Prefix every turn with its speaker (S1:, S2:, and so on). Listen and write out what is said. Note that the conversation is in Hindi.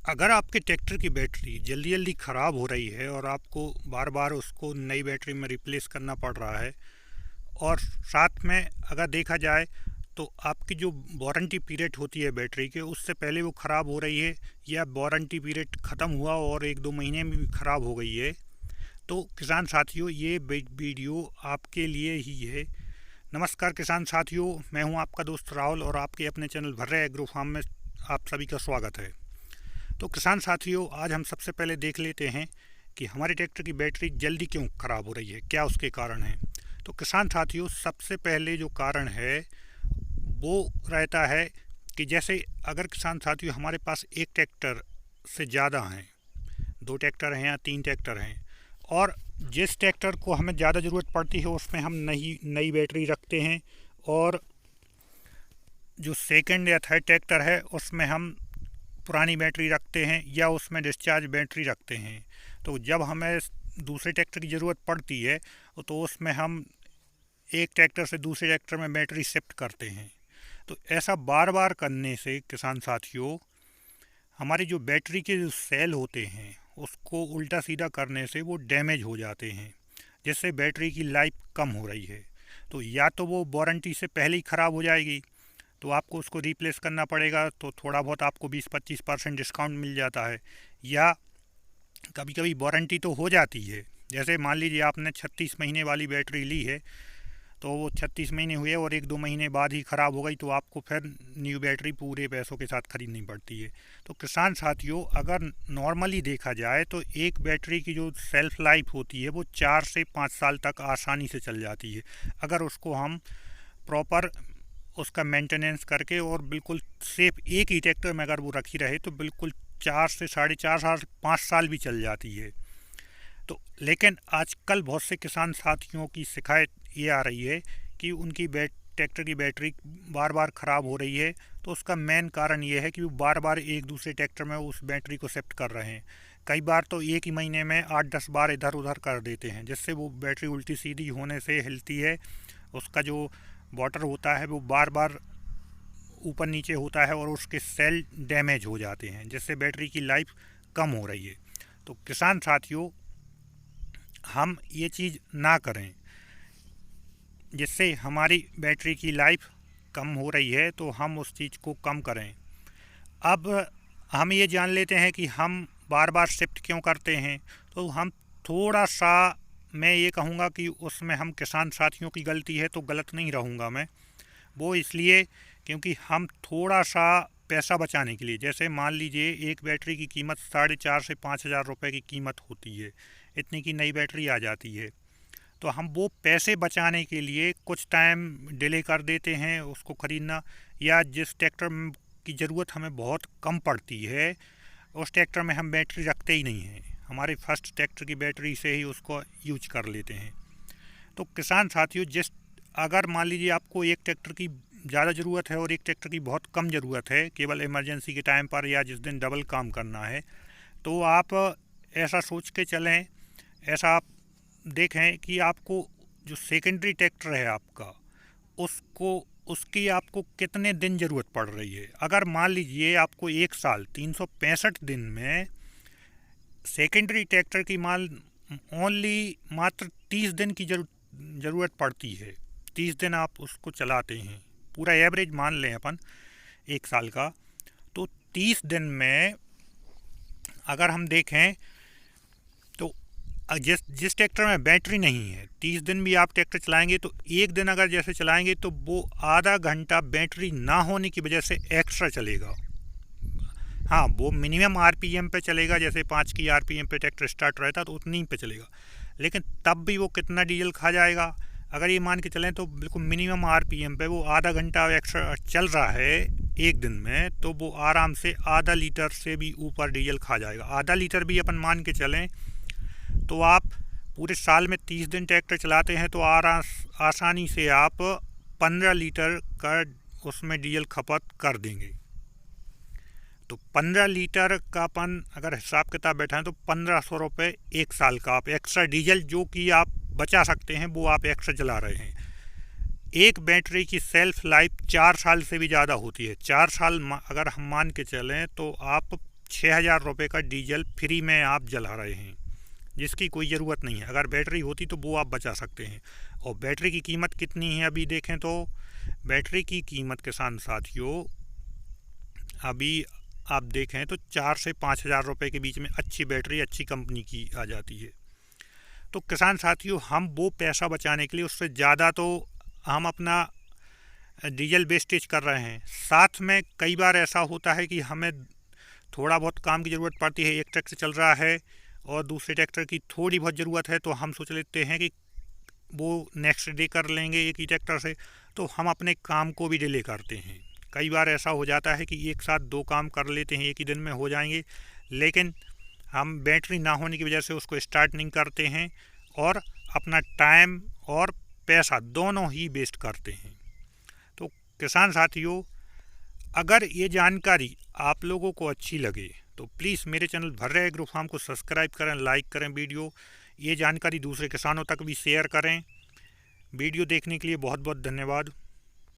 S1: अगर आपके ट्रैक्टर की बैटरी जल्दी जल्दी ख़राब हो रही है और आपको बार बार उसको नई बैटरी में रिप्लेस करना पड़ रहा है, और साथ में अगर देखा जाए तो आपकी जो वारंटी पीरियड होती है बैटरी के, उससे पहले वो ख़राब हो रही है, या वारंटी पीरियड ख़त्म हुआ और एक दो महीने में भी ख़राब हो गई है, तो किसान साथियों, ये वीडियो आपके लिए ही है। नमस्कार किसान साथियों, मैं हूं आपका दोस्त राहुल और आपके अपने चैनल भर्रे एग्रो फार्म में आप सभी का स्वागत है। तो किसान साथियों, आज हम सबसे पहले देख लेते हैं कि हमारे ट्रैक्टर की बैटरी जल्दी क्यों ख़राब हो रही है, क्या उसके कारण हैं। तो किसान साथियों, सबसे पहले जो कारण है वो रहता है कि जैसे अगर किसान साथियों हमारे पास एक ट्रैक्टर से ज़्यादा हैं, दो ट्रैक्टर हैं या तीन ट्रैक्टर हैं, और जिस ट्रैक्टर को हमें ज़्यादा ज़रूरत पड़ती है उसमें हम नई नई बैटरी रखते हैं, और जो सेकंड या थर्ड ट्रैक्टर है उसमें हम पुरानी बैटरी रखते हैं या उसमें डिस्चार्ज बैटरी रखते हैं। तो जब हमें दूसरे ट्रैक्टर की ज़रूरत पड़ती है तो उसमें हम एक ट्रैक्टर से दूसरे ट्रैक्टर में बैटरी शिफ्ट करते हैं। तो ऐसा बार बार करने से किसान साथियों, हमारी जो बैटरी के जो सेल होते हैं उसको उल्टा सीधा करने से वो डैमेज हो जाते हैं, जिससे बैटरी की लाइफ कम हो रही है। तो या तो वो वारंटी से पहले ही ख़राब हो जाएगी तो आपको उसको रिप्लेस करना पड़ेगा, तो थोड़ा बहुत आपको 20-25% डिस्काउंट मिल जाता है, या कभी कभी वारंटी तो हो जाती है। जैसे मान लीजिए आपने 36 महीने वाली बैटरी ली है, तो वो 36 महीने हुए और एक दो महीने बाद ही ख़राब हो गई, तो आपको फिर न्यू बैटरी पूरे पैसों के साथ ख़रीदनी पड़ती है। तो किसान साथियों, अगर नॉर्मली देखा जाए तो एक बैटरी की जो सेल्फ लाइफ होती है वो 4 से 5 साल तक आसानी से चल जाती है, अगर उसको हम प्रॉपर उसका मेंटेनेंस करके और बिल्कुल सेफ एक ही ट्रैक्टर में अगर वो रखी रहे तो बिल्कुल 4 से 4.5 साल 5 साल भी चल जाती है। तो लेकिन आजकल बहुत से किसान साथियों की शिकायत ये आ रही है कि उनकी ट्रैक्टर की बैटरी बार बार ख़राब हो रही है। तो उसका मेन कारण ये है कि वो बार बार एक दूसरे ट्रैक्टर में उस बैटरी को शिफ्ट कर रहे हैं। कई बार तो एक ही महीने में 8-10 बार इधर उधर कर देते हैं, जिससे वो बैटरी उल्टी सीधी होने से हिलती है। उसका जो वाटर होता है वो बार बार ऊपर नीचे होता है और उसके सेल डैमेज हो जाते हैं, जिससे बैटरी की लाइफ कम हो रही है। तो किसान साथियों, हम ये चीज़ ना करें, जिससे हमारी बैटरी की लाइफ कम हो रही है तो हम उस चीज़ को कम करें। अब हम ये जान लेते हैं कि हम बार बार शिफ्ट क्यों करते हैं। तो हम थोड़ा सा, मैं ये कहूँगा कि उसमें हम किसान साथियों की गलती है तो गलत नहीं रहूँगा मैं, वो इसलिए क्योंकि हम थोड़ा सा पैसा बचाने के लिए, जैसे मान लीजिए एक बैटरी की कीमत 4,500 से 5,000 रुपये की कीमत होती है, इतनी की नई बैटरी आ जाती है। तो हम वो पैसे बचाने के लिए कुछ टाइम डिले कर देते हैं उसको ख़रीदना, या जिस ट्रैक्टर की ज़रूरत हमें बहुत कम पड़ती है उस ट्रैक्टर में हम बैटरी रखते ही नहीं हैं, हमारे फर्स्ट ट्रैक्टर की बैटरी से ही उसको यूज कर लेते हैं। तो किसान साथियों, जिस अगर मान लीजिए आपको एक ट्रैक्टर की ज़्यादा ज़रूरत है और एक ट्रैक्टर की बहुत कम ज़रूरत है, केवल इमरजेंसी के टाइम पर या जिस दिन डबल काम करना है, तो आप ऐसा सोच के चलें, ऐसा आप देखें कि आपको जो सेकेंडरी ट्रैक्टर है आपका, उसको उसकी आपको कितने दिन ज़रूरत पड़ रही है। अगर मान लीजिए आपको एक साल 365 दिन में सेकेंडरी ट्रैक्टर की ओनली मात्र 30 दिन की ज़रूरत पड़ती है, 30 दिन आप उसको चलाते हैं, पूरा एवरेज मान लें अपन एक साल का, तो 30 दिन में अगर हम देखें तो जिस ट्रैक्टर में बैटरी नहीं है, 30 दिन भी आप ट्रैक्टर चलाएंगे तो एक दिन अगर जैसे चलाएंगे तो वो आधा घंटा बैटरी ना होने की वजह से एक्स्ट्रा चलेगा। हाँ, वो मिनिमम आरपीएम पे चलेगा, जैसे 5 की आरपीएम पे ट्रैक्टर स्टार्ट रहता तो उतनी पे चलेगा, लेकिन तब भी वो कितना डीजल खा जाएगा। अगर ये मान के चलें तो बिल्कुल मिनिमम आरपीएम पे वो आधा घंटा एक्स्ट्रा चल रहा है एक दिन में, तो वो आराम से आधा लीटर से भी ऊपर डीजल खा जाएगा। आधा लीटर भी अपन मान के चलें तो आप पूरे साल में 30 दिन ट्रैक्टर चलाते हैं तो आसानी से आप 15 लीटर का उसमें डीजल खपत कर देंगे। तो 15 लीटर का अपन अगर हिसाब किताब बैठाएं तो 1,500 रुपये एक साल का आप एक्स्ट्रा डीजल जो कि आप बचा सकते हैं वो आप एक्स्ट्रा चला रहे हैं। एक बैटरी की सेल्फ लाइफ 4 साल से भी ज़्यादा होती है। 4 साल अगर हम मान के चलें तो आप 6,000 रुपये का डीजल फ्री में आप जला रहे हैं, जिसकी कोई ज़रूरत नहीं है। अगर बैटरी होती तो वो आप बचा सकते हैं। और बैटरी की कीमत कितनी है अभी देखें तो बैटरी की कीमत किसान साथियों अभी आप देखें तो 4 से 5,000 रुपये के बीच में अच्छी बैटरी अच्छी कंपनी की आ जाती है। तो किसान साथियों हम वो पैसा बचाने के लिए उससे ज़्यादा तो हम अपना डीजल वेस्टेज कर रहे हैं। साथ में कई बार ऐसा होता है कि हमें थोड़ा बहुत काम की ज़रूरत पड़ती है, एक ट्रैक्टर चल रहा है और दूसरे ट्रैक्टर की थोड़ी बहुत ज़रूरत है, तो हम सोच लेते हैं कि वो नेक्स्ट डे कर लेंगे एक ही ट्रैक्टर से, तो हम अपने काम को भी डिले करते हैं। कई बार ऐसा हो जाता है कि एक साथ 2 काम कर लेते हैं, एक ही दिन में हो जाएंगे, लेकिन हम बैटरी ना होने की वजह से उसको स्टार्ट नहीं करते हैं और अपना टाइम और पैसा दोनों ही वेस्ट करते हैं। तो किसान साथियों अगर ये जानकारी आप लोगों को अच्छी लगे तो प्लीज़ मेरे चैनल भर्रा एग्रो फार्म को सब्सक्राइब करें, लाइक करें वीडियो, ये जानकारी दूसरे किसानों तक भी शेयर करें। वीडियो देखने के लिए बहुत बहुत धन्यवाद।